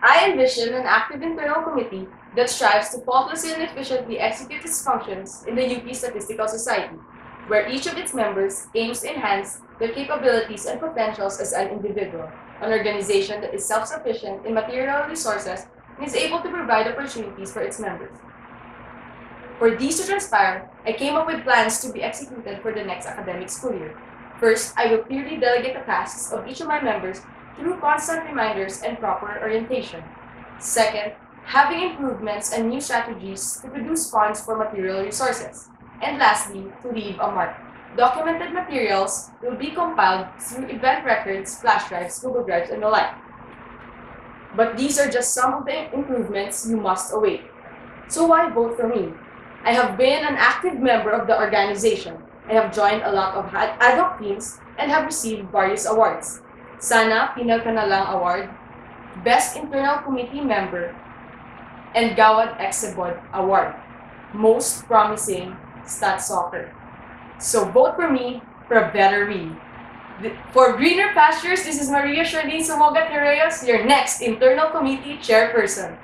I envision an active internal committee that strives to faultlessly and efficiently execute its functions in the UP Statistical Society, where each of its members aims to enhance their capabilities and potentials as an individual, an organization that is self-sufficient in material resources and is able to provide opportunities for its members. For these to transpire, I came up with plans to be executed for the next academic school year. First, I will clearly delegate the tasks of each of my members through constant reminders and proper orientation. Second, having improvements and new strategies to produce funds for material resources. And lastly, to leave a mark. Documented materials will be compiled through event records, flash drives, Google Drives, and the like. But these are just some of the improvements you must await. So why vote for me? I have been an active member of the organization. I have joined a lot of ad hoc teams and have received various awards. Sana Pinal Ka Na Lang Award, Best Internal Committee Member, and Gawad Exebod Award, Most Promising Stat Soccer. So vote for me for a better we. For Greener Pastures, this is Maria Charlene Sumogat Herreyos, your next Internal Committee Chairperson.